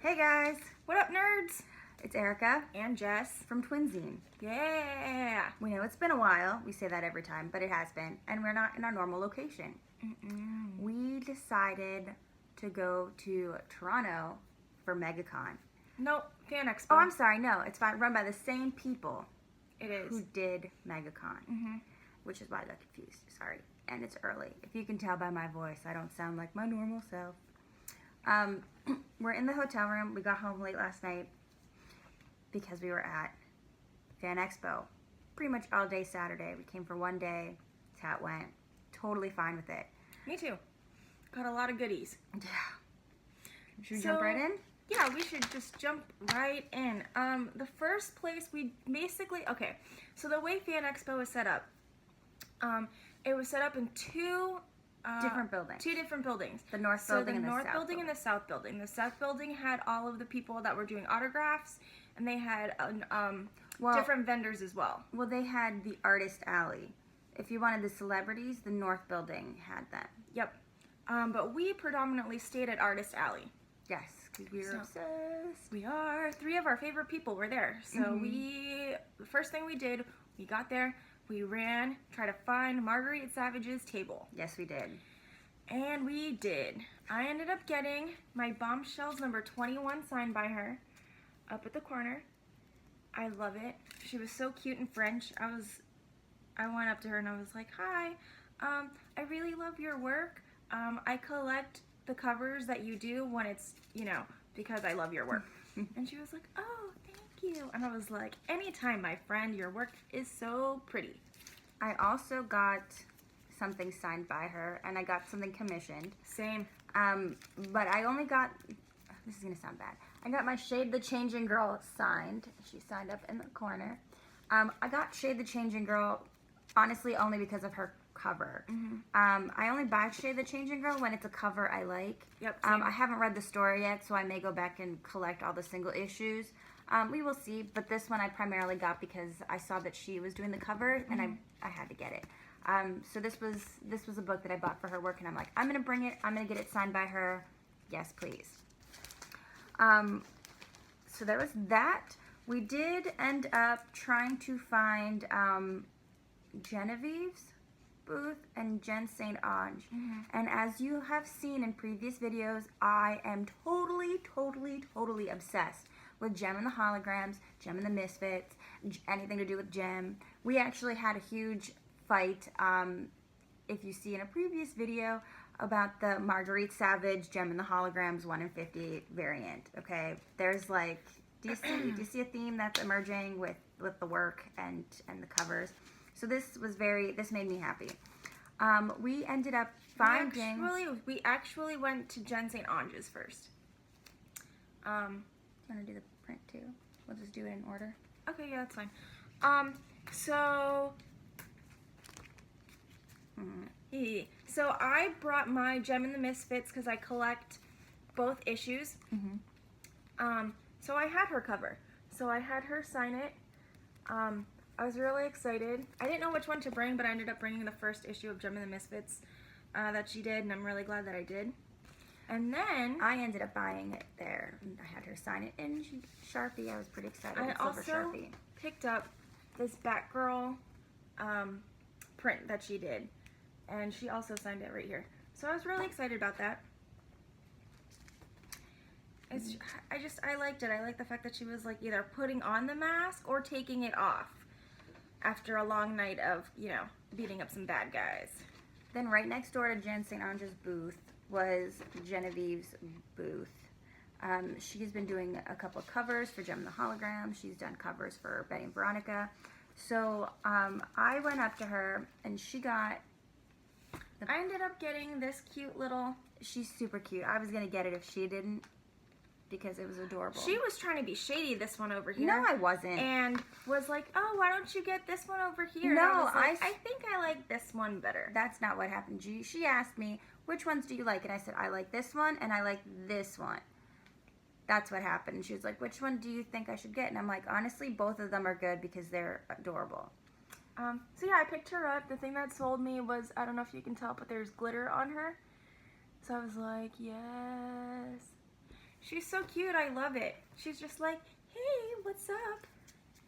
Hey guys, What up, nerds? it's Erica And Jess. from Twinsine. Yeah. We know it's been a while, we say that every time, but it has been, and we're not in our normal location. We decided to go to Toronto for MegaCon. Nope, Fan Expo. Oh, I'm sorry, no, it's run by the same people It is. who did MegaCon, which is why I got confused, sorry. And it's early. If you can tell by my voice, I don't sound like my normal self. We're in the hotel room. We got home late last night because we were at Fan Expo pretty much all day Saturday. We came for one day. That's how it went. Totally fine with it. Me too. Got a lot of goodies. Yeah. Should we jump right in? Yeah, we should just jump right in. The first place we basically, okay, so the way Fan Expo is set up, it was set up in two Different buildings. Two different buildings. The North So Building the and the North South Building and the South Building. The South Building had all of the people that were doing autographs, and they had different vendors as well. Well, they had the Artist Alley. If you wanted the celebrities, the North Building had them. Yep. But we predominantly stayed at Artist Alley. Yes, because we were obsessed. We are. 3 of our favorite people were there. So the first thing we did, we got there, we ran, tried to find Marguerite Savage's table. Yes, we did. And we did. I ended up getting my Bombshells number 21 signed by her up at the corner. I love it. She was so cute and French. I went up to her and I was like, "Hi, I really love your work. I collect the covers that you do when it's, because I love your work." And she was like, "Oh, thank you." And I was like, "Anytime, my friend, your work is so pretty." I also got something signed by her, and I got something commissioned. Same. But I only got, this is going to sound bad, I got my Shade the Changing Girl signed. She signed up in the corner. I got Shade the Changing Girl, honestly, only because of her cover. I only buy Shade the Changing Girl when it's a cover I like. Yep, I haven't read the story yet, so I may go back and collect all the single issues. We will see, but this one I primarily got because I saw that she was doing the cover, and I had to get it. So this was a book that I bought for her work, and I'm like, I'm gonna bring it. I'm gonna get it signed by her. Yes, please. So there was that. We did end up trying to find Genevieve's booth and Jen St. Ange. And as you have seen in previous videos, I am totally obsessed with Gem and the Holograms, Gem and the Misfits, anything to do with Gem. We actually had a huge fight, if you see in a previous video, about the Marguerite Savage Gem and the Holograms 1 in 50 variant. Okay, there's like, do you see a theme that's emerging with the work and the covers? So this made me happy. We ended up finding. We actually went to Jen St. Ange's first. You want to do the print too? We'll just do it in order. Okay, yeah, that's fine. So I brought my Gem and the Misfits because I collect both issues. So I had her cover. So I had her sign it. I was really excited. I didn't know which one to bring, but I ended up bringing the first issue of Gem and the Misfits that she did, and I'm really glad that I did. And then I ended up buying it there. I had her sign it in Sharpie. I was pretty excited. I also picked up this Batgirl print that she did, and she also signed it right here. So I was really excited about that. I liked it. I liked the fact that she was like either putting on the mask or taking it off after a long night of, beating up some bad guys. Then right next door to Jen St. Ange's booth was Genevieve's booth. She's been doing a couple of covers for Gem and the Hologram. She's done covers for Betty and Veronica. So I went up to her and she got... I ended up getting this cute little... She's super cute. I was going to get it if she didn't because it was adorable. She was trying to be shady, this one over here. No, I wasn't. And was like, "Oh, why don't you get this one over here?" No, I think I like this one better. That's not what happened. She asked me, "Which ones do you like?" And I said, "I like this one and I like this one." That's what happened. And she was like, "Which one do you think I should get?" And I'm like, honestly, both of them are good because they're adorable. So yeah, I picked her up. The thing that sold me was, I don't know if you can tell, but there's glitter on her. So I was like, yes. She's so cute. I love it. She's just like, hey, what's up?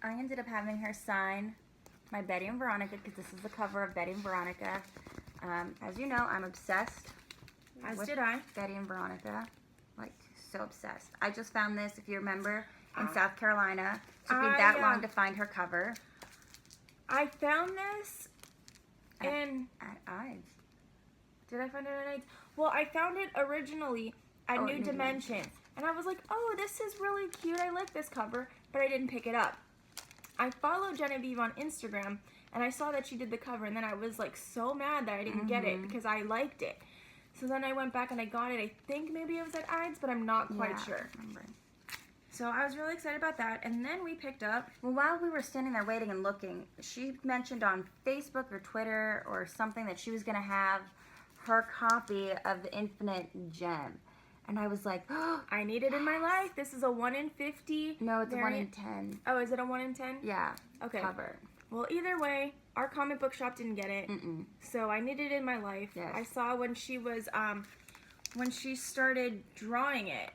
I ended up having her sign my Betty and Veronica because this is the cover of Betty and Veronica. As you know, I'm obsessed As did I. Betty and Veronica. Like, so obsessed. I just found this, if you remember, in South Carolina. It took me that long to find her cover. I found this in... At Ives. Did I find it at Ives? Well, I found it originally at New Dimensions. And I was like, oh, this is really cute. I like this cover. But I didn't pick it up. I followed Genevieve on Instagram, and I saw that she did the cover. And then I was like so mad that I didn't get it because I liked it. So then I went back and I got it. I think maybe it was at Ives, but I'm not quite sure. So I was really excited about that. And then we picked up... Well, while we were standing there waiting and looking, she mentioned on Facebook or Twitter or something that she was going to have her copy of the Infinite Gem. And I was like, oh, I need it in my life. This is a 1 in 50. No, it's variant. a 1 in 10. Oh, is it a 1 in 10? Yeah. Okay. Cover. Well, either way, our comic book shop didn't get it. So I needed it in my life. Yes. I saw when she was, when she started drawing it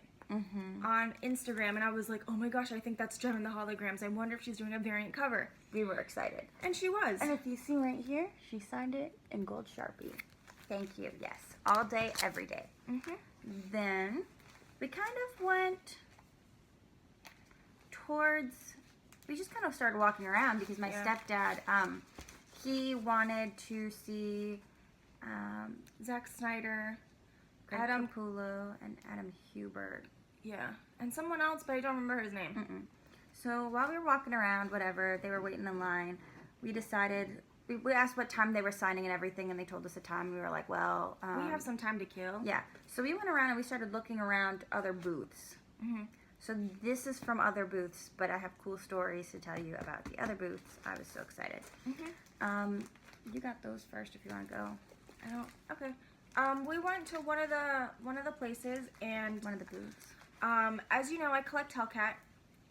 on Instagram, and I was like, oh my gosh, I think that's Gem in the Holograms. I wonder if she's doing a variant cover. We were excited. And she was. And if you see right here, she signed it in gold Sharpie. Thank you. Yes. All day, every day. Then we kind of went towards, we just kind of started walking around because my stepdad, he wanted to see Zack Snyder, Greg Adam Capullo, and Adam Hubert. Yeah, and someone else, but I don't remember his name. So while we were walking around, whatever, they were waiting in line, we decided, we asked what time they were signing and everything, and they told us a time. We were like, well... we have some time to kill. Yeah. So we went around and we started looking around other booths. So this is from other booths, but I have cool stories to tell you about the other booths. I was so excited. You got those first if you want to go. I don't... Okay. We went to one of the places, and... One of the booths. As you know, I collect Hellcat,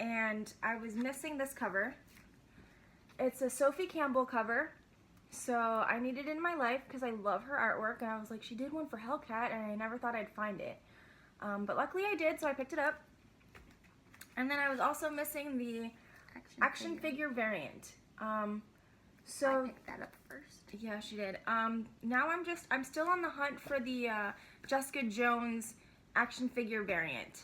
and I was missing this cover. It's a Sophie Campbell cover, so I needed it in my life because I love her artwork, and I was like, she did one for Hellcat, and I never thought I'd find it. But luckily I did, so I picked it up. And then I was also missing the action figure variant. So I picked that up first. Yeah, she did. Now I'm still on the hunt for the Jessica Jones action figure variant.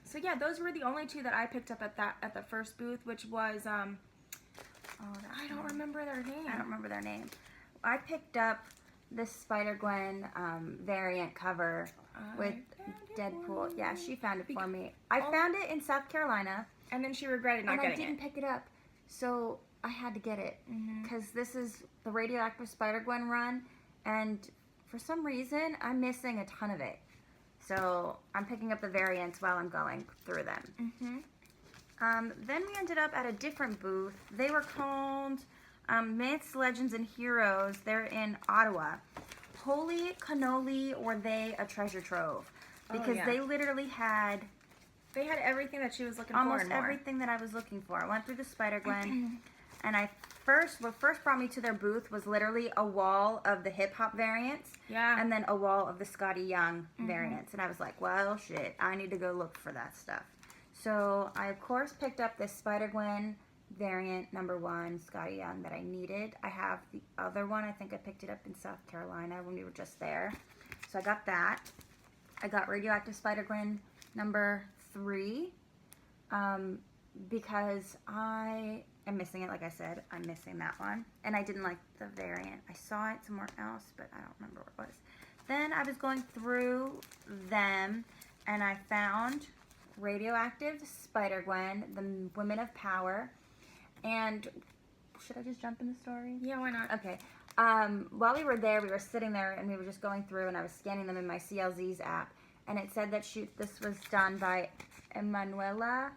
So yeah, those were the only two that I picked up at the first booth, which was I don't remember their name. I don't remember their name. I picked up this Spider-Gwen variant cover with Deadpool. Yeah, she found it for me. I found it in South Carolina. And then she regretted not getting it. And I didn't pick it up. So I had to get it. Because this is the Radioactive Spider-Gwen run. And for some reason, I'm missing a ton of it. So I'm picking up the variants while I'm going through them. Then we ended up at a different booth. They were called Myths, Legends, and Heroes. They're in Ottawa. Holy cannoli, were they a treasure trove? Because they literally had... They had everything that she was looking for almost and more. Everything that I was looking for. I went through the Spider-Gwen, and what first brought me to their booth was literally a wall of the hip-hop variants, and then a wall of the Scotty Young variants. And I was like, well, shit, I need to go look for that stuff. So I, of course, picked up this Spider-Gwen variant #1, Scotty Young, that I needed. I have the other one. I think I picked it up in South Carolina when we were just there. So I got that. I got Radioactive Spider-Gwen #3 because I am missing it. Like I said, I'm missing that one. And I didn't like the variant. I saw it somewhere else, but I don't remember what it was. Then I was going through them, and I found Radioactive Spider-Gwen, the Women of Power. And should I just jump in the story? Yeah, why not? Okay. While we were there, we were sitting there, and we were just going through, and I was scanning them in my CLZ's app, and it said that this was done by Emanuela.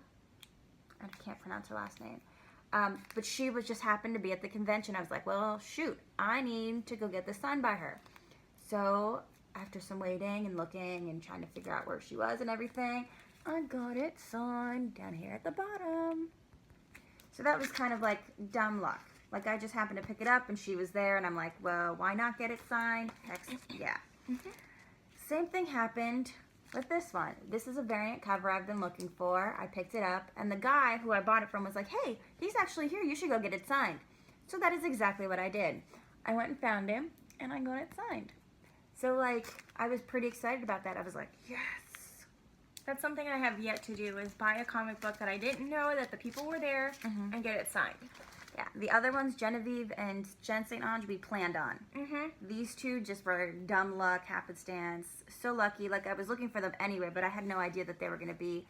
I can't pronounce her last name. But she just happened to be at the convention. I was like, well, shoot, I need to go get this signed by her. So after some waiting and looking and trying to figure out where she was and everything, I got it signed down here at the bottom. So that was kind of like dumb luck. Like, I just happened to pick it up, and she was there, and I'm like, well, why not get it signed? Yeah. Same thing happened with this one. This is a variant cover I've been looking for. I picked it up, and the guy who I bought it from was like, hey, he's actually here. You should go get it signed. So that is exactly what I did. I went and found him, and I got it signed. So, like, I was pretty excited about that. I was like, yes. That's something I have yet to do, is buy a comic book that I didn't know that the people were there and get it signed. Yeah, the other ones, Genevieve and Jen St. Ange, we planned on. These two just were dumb luck, happenstance. So lucky. Like, I was looking for them anyway, but I had no idea that they were going to be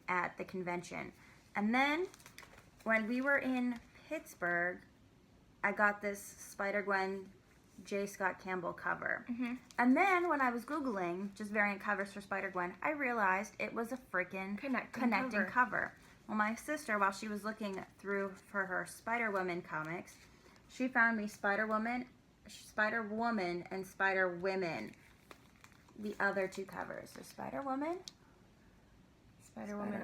at the convention. And then, when we were in Pittsburgh, I got this Spider-Gwen J. Scott Campbell cover. And then, when I was Googling just variant covers for Spider-Gwen, I realized it was a freaking connecting cover. Well, my sister, while she was looking through for her Spider-Woman comics, she found me Spider-Woman, and Spider-Women, the other two covers. So Spider-Woman, Spider-Woman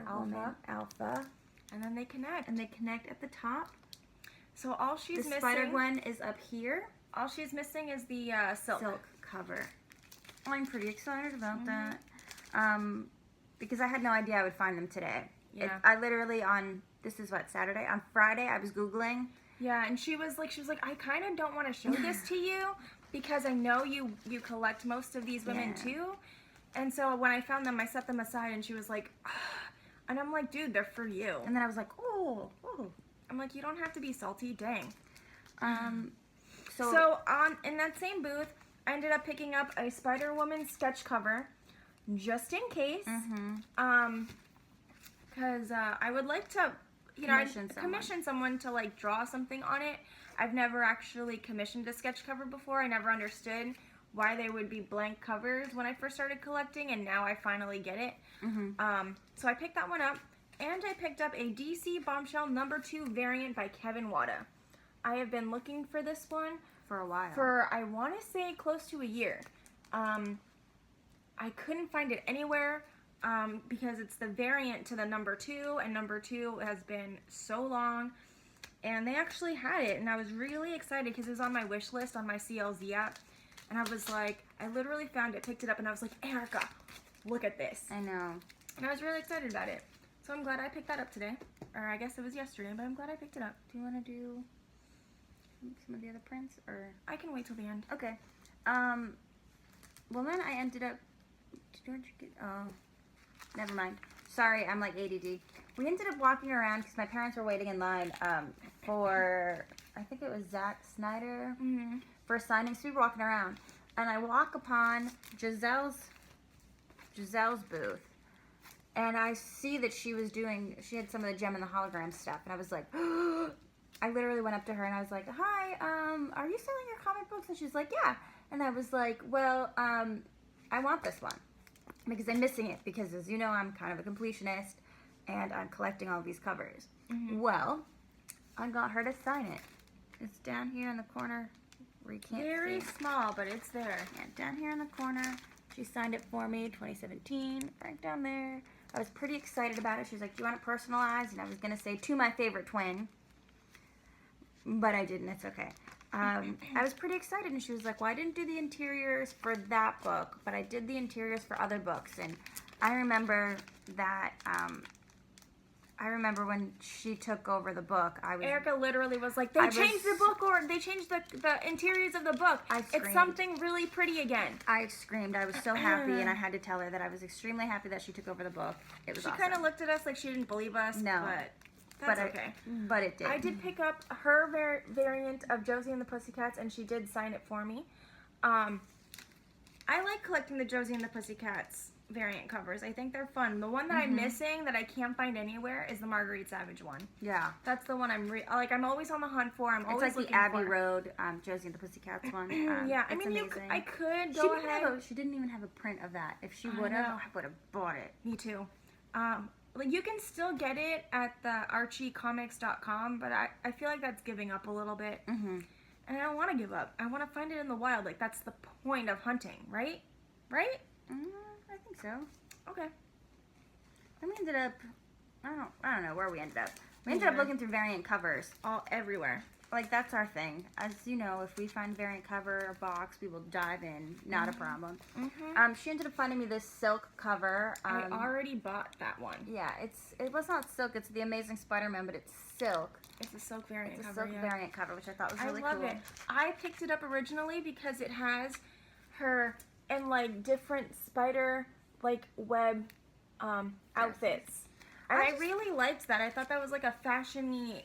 Alpha, and then they connect. and they connect at the top. So all she's The missing, Spider-Gwen is up here. all she's missing is the silk. Cover. I'm pretty excited about that. Because I had no idea I would find them today. Yeah. I literally this is what, Saturday? On Friday, I was Googling. Yeah, and she was like, I kind of don't want to show this to you because I know you collect most of these women too. And so when I found them, I set them aside, and she was like, ah. And I'm like, dude, they're for you. And then I was like, oh. I'm like, you don't have to be salty, dang. So in that same booth, I ended up picking up a Spider-Woman sketch cover, just in case. Because I would like to, commission someone to like draw something on it. I've never actually commissioned a sketch cover before. I never understood why they would be blank covers when I first started collecting, and now I finally get it. So I picked that one up, and I picked up a DC Bombshell #2 variant by Kevin Wada. I have been looking for this one for a while. For, I want to say, close to a year. I couldn't find it anywhere because it's the variant to the #2, and #2 has been so long. And they actually had it, and I was really excited because it was on my wish list on my CLZ app. And I was like, I literally found it, picked it up, and I was like, Erica, look at this. I know. And I was really excited about it. So I'm glad I picked that up today. Or I guess it was yesterday, but I'm glad I picked it up. Do you want to do some of the other prints, or? I can wait till the end. Okay. Well, then I ended up, never mind. Sorry, I'm like ADD. We ended up walking around because my parents were waiting in line for, I think it was Zack Snyder, for a signing. So we were walking around, and I walk upon Giselle's booth, and I see that she had some of the Gem and the Hologram stuff, and I was like, I literally went up to her and I was like, hi, are you selling your comic books? And she's like, yeah. And I was like, well, I want this one because I'm missing it, because as you know, I'm kind of a completionist and I'm collecting all these covers. Well, I got her to sign it. It's down here in the corner where you can't Very see. small, but it's there. Yeah, down here in the corner. She signed it for me, 2017, right down there. I was pretty excited about it. She was like, do you want it personalized? And I was going to say, to my favorite twin. But I didn't. It's okay. I was pretty excited, and she was like, well, I didn't do the interiors for that book, but I did the interiors for other books. And I remember that, I remember when she took over the book, Erica literally was like, they changed the book, or they changed the interiors of the book. It's something really pretty again. I screamed. I was so happy, and I had to tell her that I was extremely happy that she took over the book. It was awesome. She kind of looked at us like she didn't believe us, No. but that's okay. But it did. I did pick up her variant of Josie and the Pussycats, and she did sign it for me. I like collecting the Josie and the Pussycats variant covers. I think they're fun. The one that I'm missing that I can't find anywhere is the Marguerite Savage one. Yeah. That's the one I'm always on the hunt for. I'm always looking for. It's like the Abbey Road Josie and the Pussycats one. Yeah, I mean, amazing. I could go ahead. She didn't even have a print of that. If she would have, I would have bought it. Me too. Like, you can still get it at the archiecomics.com, but I feel like that's giving up a little bit. And I don't want to give up. I want to find it in the wild. Like, that's the point of hunting, right? Right? I think so. Okay. Then we ended up, I don't know where we ended up. We ended up looking through variant covers. All everywhere. like, that's our thing. As you know, if we find variant cover or box, we will dive in. Not a problem. She ended up finding me this silk cover. I already bought that one. Yeah, it was not silk. It's the Amazing Spider-Man, but it's silk. It's a silk variant It's a cover. silk variant cover, which I thought was really cool. I love it. I picked it up originally because it has her in like different spider like web outfits. And I really liked that. I thought that was like a fashiony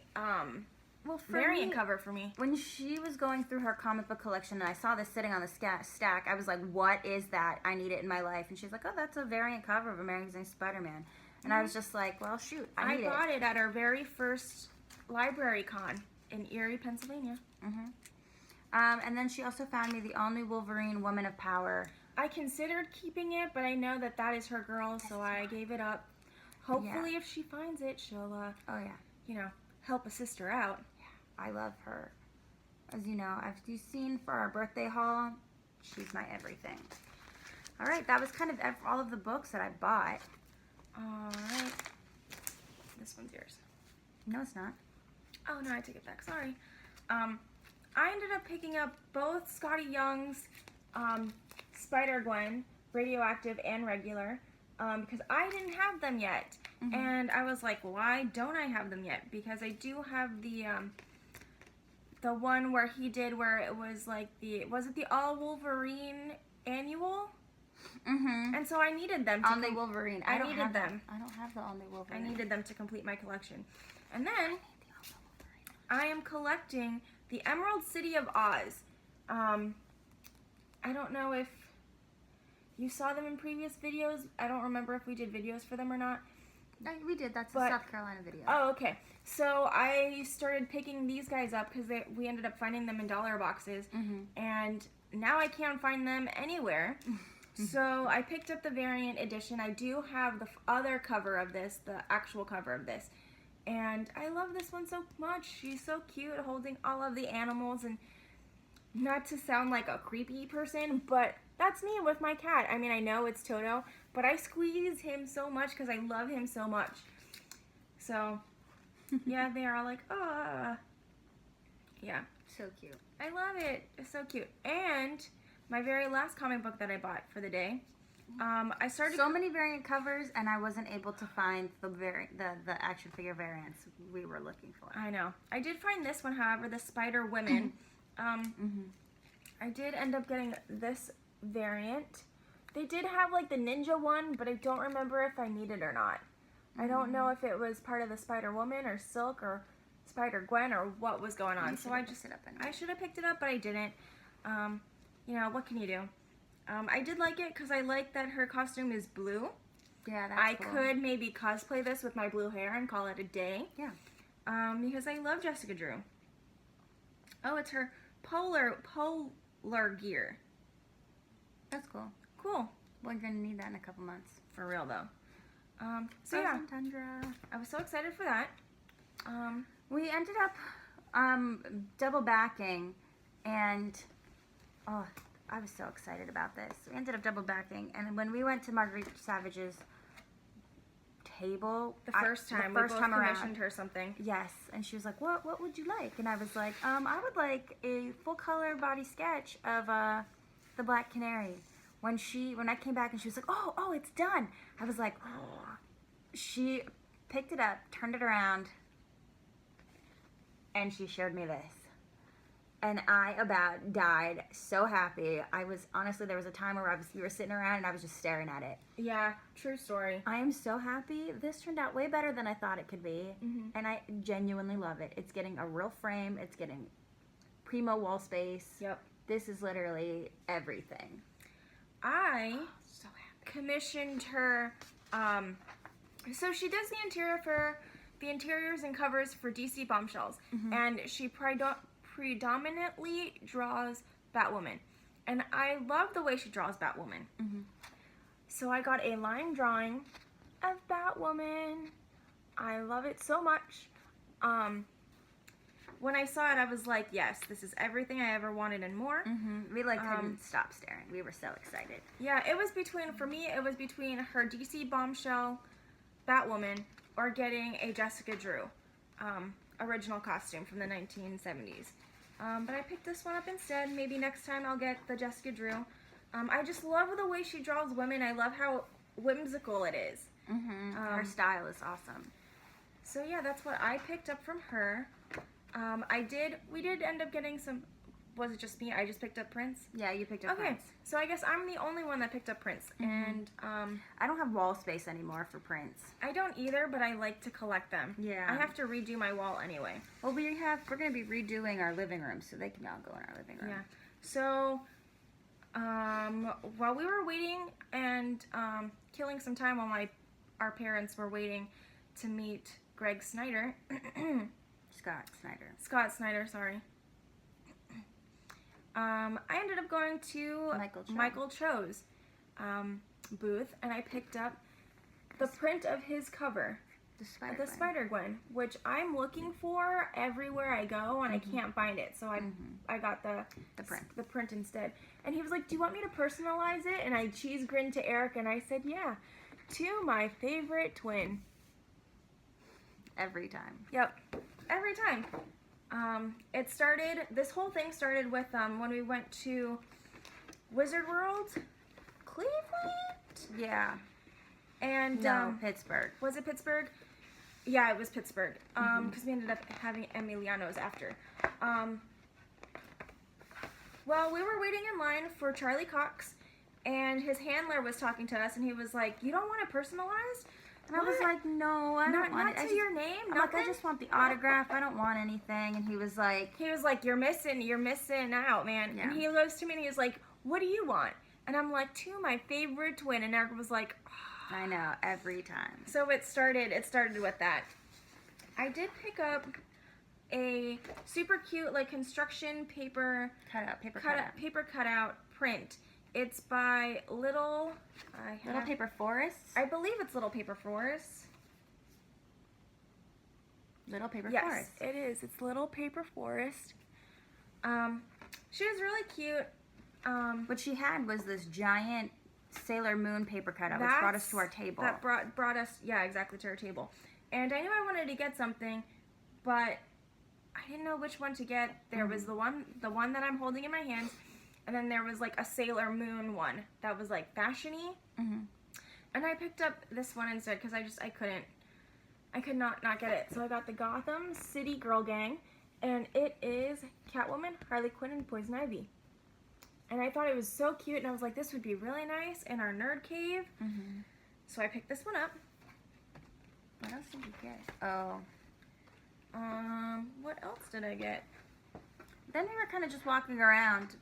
variant cover for me. When she was going through her comic book collection and I saw this sitting on the stack, I was like, what is that? I need it in my life. And she's like, oh, that's a variant cover of Amazing Spider-Man. And I was just like, well, shoot, I need it. I bought it at our very first library con in Erie, Pennsylvania. And then she also found me the all-new Wolverine Woman of Power. I considered keeping it, but I know that that is her girl, so I gave it up. Hopefully, if she finds it, she'll, you know, help a sister out. I love her. As you know, as you've seen for our birthday haul, she's my everything. All right, that was kind of all of the books that I bought. All right. This one's yours. No, it's not. Oh, no, I take it back. Sorry. I ended up picking up both Scotty Young's Spider-Gwen, Radioactive and Regular, because I didn't have them yet. And I was like, why don't I have them yet? Because I do have the one where he did where it was like was it the All Wolverine annual? And so I needed them. All New Wolverine. I needed them. I don't have the All New Wolverine. I needed them to complete my collection. And then I am collecting the Emerald City of Oz. I don't know if you saw them in previous videos. I don't remember if we did videos for them or not. We did. That's a South Carolina video. Oh, okay. So I started picking these guys up because we ended up finding them in dollar boxes. And now I can't find them anywhere. So I picked up the variant edition. I do have the other cover of this, the actual cover of this. And I love this one so much. She's so cute, holding all of the animals. And not to sound like a creepy person, but that's me with my cat. I mean, I know it's Toto, but I squeeze him so much because I love him so much. So, yeah, they are all like, ah. Yeah. So cute. I love it. It's so cute. And my very last comic book that I bought for the day, I started so many variant covers, and I wasn't able to find the action figure variants we were looking for. I know. I did find this one, however, the Spider Women. I did end up getting this variant. They did have like the ninja one, but I don't remember if I need it or not. I don't know if it was part of the Spider Woman or Silk or Spider Gwen or what was going on. So I should have picked it up, but I didn't. You know, what can you do? I did like it because I like that her costume is blue. Yeah, that's cool. I could maybe cosplay this with my blue hair and call it a day. Yeah. Because I love Jessica Drew. Oh, it's her polar gear. That's cool. Cool. We're gonna need that in a couple months. For real though. So Frozen yeah, Tundra. I was so excited for that. We ended up double backing, and oh, I was so excited about this. We ended up double backing, and when we went to Marguerite Savage's table, The first time we both commissioned her something. Yes, and she was like, "What would you like?" And I was like, "I would like a full color body sketch of the Black Canary." When I came back and she was like, "Oh, it's done," I was like, "Oh." She picked it up, turned it around, and she showed me this. And I about died, so happy. I was, honestly, there was a time where we were sitting around and I was just staring at it. Yeah, true story. I am so happy. This turned out way better than I thought it could be. And I genuinely love it. It's getting a real frame. It's getting primo wall space. Yep. This is literally everything. I So happy. commissioned her, so she does the interiors and covers for DC Bombshells. And she predominantly draws Batwoman, and I love the way she draws Batwoman. So I got a line drawing of Batwoman. I love it so much. When I saw it, I was like, yes, this is everything I ever wanted and more. We couldn't stop staring. We were so excited. Yeah, for me, it was between her DC Bombshell Batwoman or getting a Jessica Drew. original costume from the 1970s. But I picked this one up instead. Maybe next time I'll get the Jessica Drew. I just love the way she draws women. I love how whimsical it is. Her style is awesome. So yeah, that's what I picked up from her. We did end up getting some. Was it just me? I just picked up prints? Yeah, you picked up Okay, prints. so I guess I'm the only one that picked up prints. And I don't have wall space anymore for prints. I don't either, but I like to collect them. Yeah. I have to redo my wall anyway. Well, we're going to be redoing our living room, so they can all go in our living room. Yeah. So, while we were waiting and killing some time while our parents were waiting to meet Greg Snyder. Scott Snyder, sorry. I ended up going to Michael Cho's booth, and I picked up the print of his cover, the Spider-Gwen, which I'm looking for everywhere I go, and I can't find it. So I got the print instead. And he was like, "Do you want me to personalize it?" And I cheese grinned to Eric, and I said, "Yeah, to my favorite twin." Every time. Yep, every time. This whole thing started with when we went to Wizard World, Cleveland? Yeah. And no, Pittsburgh. Was it Pittsburgh? Yeah, it was Pittsburgh. Because we ended up having Emiliano's after. Well, we were waiting in line for Charlie Cox, and his handler was talking to us, and he was like, "You don't want it personalized?" And I was like, "No, I don't want it. Not to your name? I'm like, I just want the autograph. I don't want anything." And he was like, "You're missing out, man." Yeah. And he goes to me and he was like, "What do you want?" And I'm like, "To my favorite twin." And Eric was like, oh. I know, every time. So it started with that. I did pick up a super cute, like, construction paper cutout print. It's by Little Paper Forests? I believe it's Little Paper Forests. Little Paper Yes, Forest. it is. It's Little Paper Forest. She was really cute. What she had was this giant Sailor Moon paper cutout, which brought us to our table. That brought us, yeah, exactly, to our table. And I knew I wanted to get something, but I didn't know which one to get. There was the one that I'm holding in my hands, and then there was like a Sailor Moon one that was like fashion-y. And I picked up this one instead because I could not get it. So I got the Gotham City Girl Gang, and it is Catwoman, Harley Quinn, and Poison Ivy. And I thought it was so cute, and I was like, this would be really nice in our nerd cave. So I picked this one up. What else did you get? Oh. What else did I get? Then we were kind of just walking around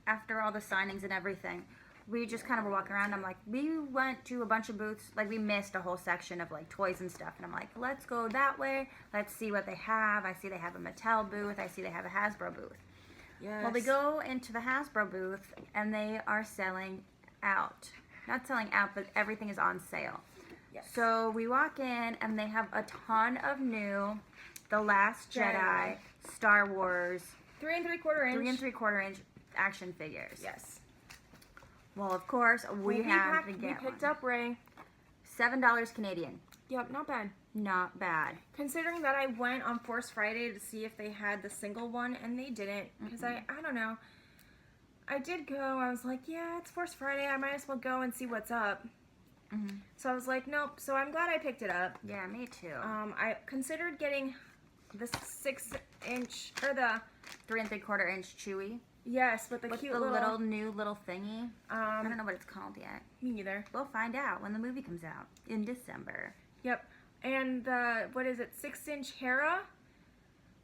after all the signings and everything. We just kind of were walking around. I'm like, we went to a bunch of booths. Like, we missed a whole section of, like, toys and stuff. And I'm like, let's go that way. Let's see what they have. I see they have a Mattel booth. I see they have a Hasbro booth. Yes. Well, we go into the Hasbro booth, and they are selling out. Not selling out, but everything is on sale. Yes. So we walk in, and they have a ton of new The Last Jedi, Star Wars, 3 3/4 inch. 3 3/4 inch action figures. Yes. Well, of course, we had to get We picked up Ray. $7 Canadian. Yep, not bad. Not bad. Considering that I went on Force Friday to see if they had the single one, and they didn't. Because I don't know. I did go. I was like, yeah, it's Force Friday. I might as well go and see what's up. So I was like, nope. So I'm glad I picked it up. Yeah, me too. I considered getting the 6 inch, or the 3 3/4 inch Chewy. Yes, with the cute little new thingy. I don't know what it's called yet. Me neither. We'll find out when the movie comes out in December. Yep. And the, what is it, 6 inch Hera?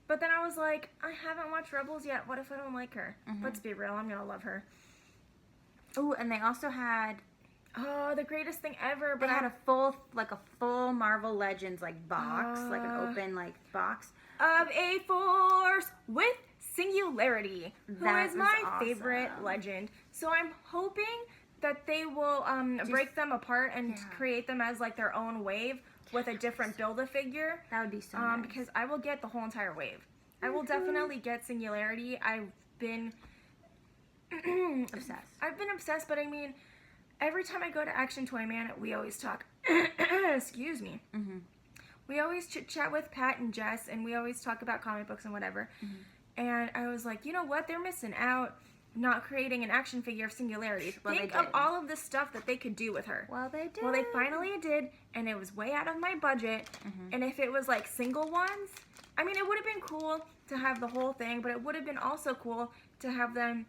But then I was like, I haven't watched Rebels yet. What if I don't like her? Let's be real. I'm going to love her. Oh, and they also had... Oh, the greatest thing ever. But they had a full Marvel Legends, like, box. Like an open, like, box. Of a Force with Singularity, who is my favorite legend. So I'm hoping that they will break them apart and create them as like their own wave with a different Build-A-Figure. That would be so nice. Because I will get the whole entire wave. I will definitely get Singularity. I've been obsessed. I've been obsessed, but I mean, every time I go to Action Toy Man, we always talk. Excuse me. we always chit chat with Pat and Jess, and we always talk about comic books and whatever. And I was like, you know what? They're missing out not creating an action figure of Singularity. Well, Think they of did. all of the stuff that they could do with her. Well, they did. Well, they finally did, and it was way out of my budget. And if it was like single ones, I mean, it would have been cool to have the whole thing, but it would have been also cool to have them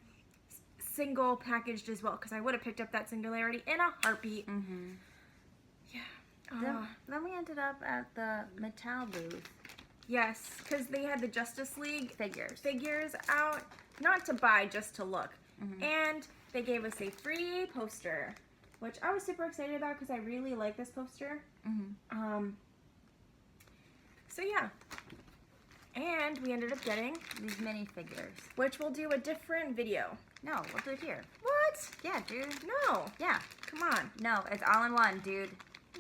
single packaged as well, because I would have picked up that Singularity in a heartbeat. Yeah. Then we ended up at the Mattel booth. Yes, because they had the Justice League Figures. out, not to buy, just to look. And they gave us a free poster, which I was super excited about because I really like this poster. So yeah. And we ended up getting These minifigures. which we'll do a different video. No, we'll do it here. What? Yeah, dude. No. Yeah. Come on. No, it's all in one, dude.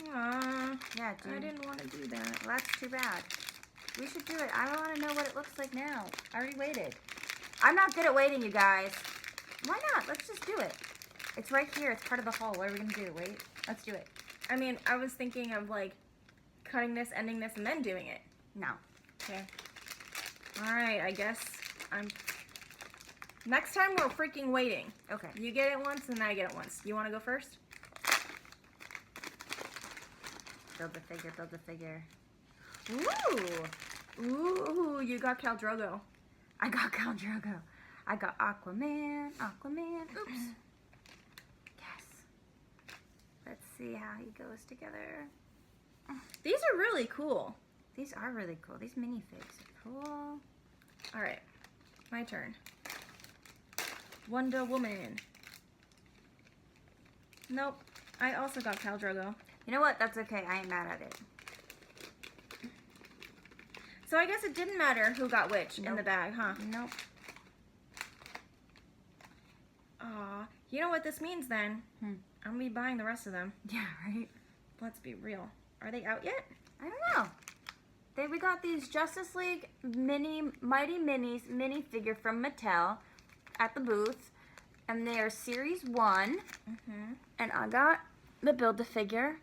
Aww. Yeah, dude. I didn't want to do that. Well, that's too bad. We should do it. I want to know what it looks like now. I already waited. I'm not good at waiting, you guys. Why not? Let's just do it. It's right here. It's part of the haul. What are we going to do? Wait. Let's do it. I mean, I was thinking of like cutting this, ending this, and then doing it. No. Okay. Alright, I guess next time we're freaking waiting. Okay. You get it once and I get it once. You want to go first? Build the figure, build the figure. Ooh! Ooh, you got Khal Drogo. I got Khal Drogo. I got Aquaman. Oops. Yes. Let's see how he goes together. These are really cool. These are really cool. These minifigs are cool. Alright, my turn. Wonder Woman. Nope, I also got Khal Drogo. You know what? That's okay. I ain't mad at it. So I guess it didn't matter who got which in the Nope. bag, huh? Nope. Aw, you know what this means then? I'm gonna be buying the rest of them. Yeah, right? Let's be real. Are they out yet? I don't know. We got these Justice League Mighty Minis minifigure from Mattel at the booth. And they are Series 1. And I got the Build-A-Figure.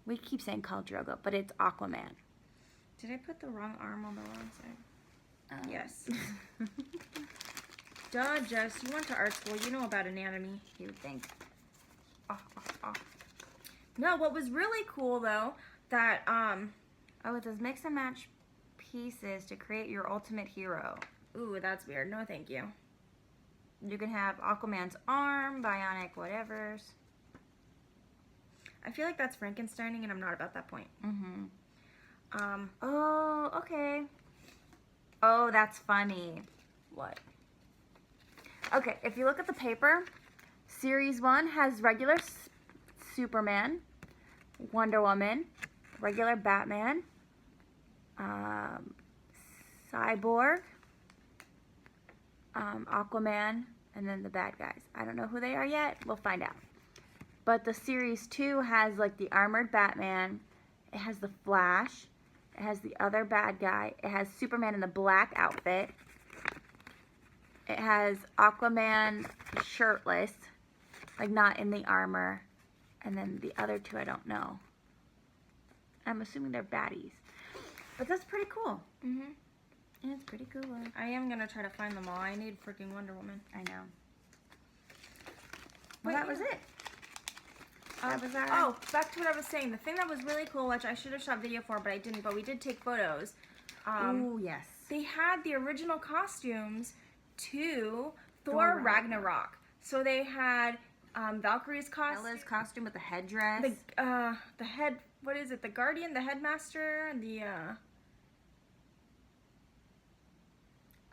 We keep saying Khal Drogo, but it's Aquaman. Did I put the wrong arm on the wrong side? Yes. Duh, Jess, you went to art school. You know about anatomy. You would think. No, what was really cool, though, that, Oh, it says mix and match pieces to create your ultimate hero. ooh, that's weird. No, thank you. You can have Aquaman's arm, bionic whatevers. I feel like that's Frankensteining, and I'm not about that point. Oh, okay. Oh, that's funny. What? Okay, if you look at the paper, Series 1 has regular Superman, Wonder Woman, regular Batman, Cyborg, Aquaman, and then the bad guys. I don't know who they are yet. We'll find out. But the Series 2 has like the armored Batman. It has the Flash. It has the other bad guy. It has Superman in the black outfit. It has Aquaman shirtless, like not in the armor. And then the other two I don't know. I'm assuming they're baddies. But that's pretty cool. Yeah, it's pretty cool. I am gonna try to find them all. I need freaking Wonder Woman. I know. Well, Well, that was it. That was our... Oh, back to what I was saying. The thing that was really cool, which I should have shot video for, but I didn't, but we did take photos. Ooh, yes. They had the original costumes to Thor Thor Ragnarok. So they had Valkyrie's costume. Bella's costume with the headdress. The head, what is it? The Guardian, the Headmaster,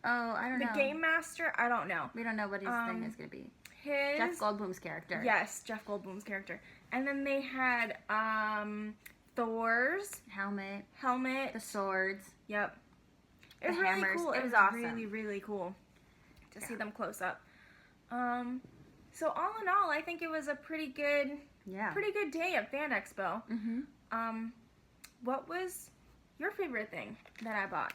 Oh, I don't know. the Game Master. I don't know. We don't know what his thing is going to be. His Jeff Goldblum's character. Yes, Jeff Goldblum's character. And then they had Thor's Helmet. helmet. The swords. Yep. It was The really hammers. cool. It was awesome. Really, really cool to see Yeah. them close up. So all in all, I think it was a pretty good day at Fan Expo. What was your favorite thing that I bought?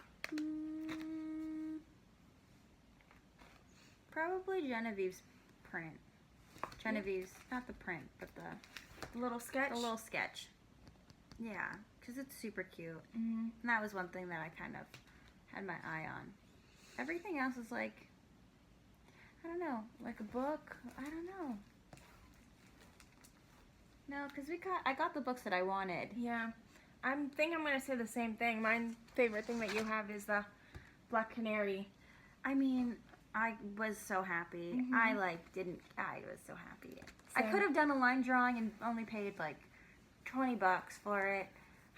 Probably Genevieve's print. Genevieve's, not the print, but the The little sketch? little sketch. Yeah, because it's super cute. Mm-hmm. And that was one thing that I kind of had my eye on. Everything else is like, I don't know, like a book. I don't know. No, because I got the books that I wanted. Yeah. I think I'm going to say the same thing. My favorite thing that you have is the Black Canary. I mean, I was so happy. Mhm. I was so happy. I Same. could have done a line drawing and only paid like $20 for it,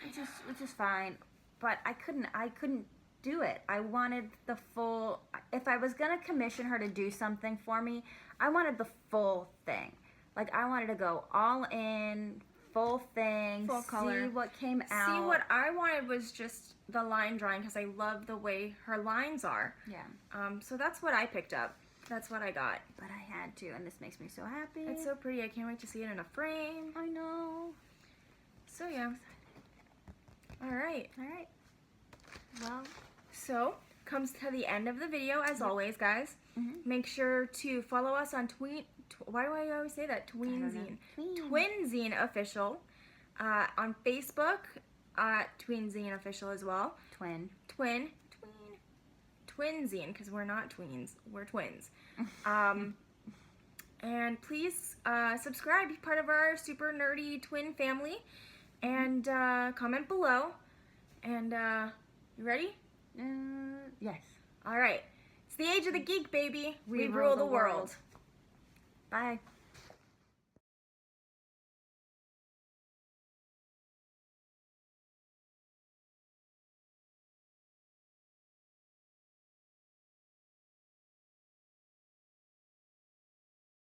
which is fine. But I couldn't do it. I wanted the full. If I was gonna commission her to do something for me, I wanted the full thing. Like I wanted to go all in, full thing, Full color. see what came out. See, what I wanted was just the line drawing because I love the way her lines are. Yeah. So that's what I picked up. That's what I got. But I had to, and this makes me so happy. It's so pretty. I can't wait to see it in a frame. I know. So yeah. All right. All right. Well, So comes to the end of the video as always, guys. Mhm. Make sure to follow us on why do I always say that? Tweenzine. Twinzine Official. On Facebook, Twinzine Official as well. Twinzine, because we're not tweens, we're twins. And please subscribe, be part of our super nerdy twin family, and comment below. And you ready? Yes. All right. It's the age of the geek, baby. We rule the world. Bye.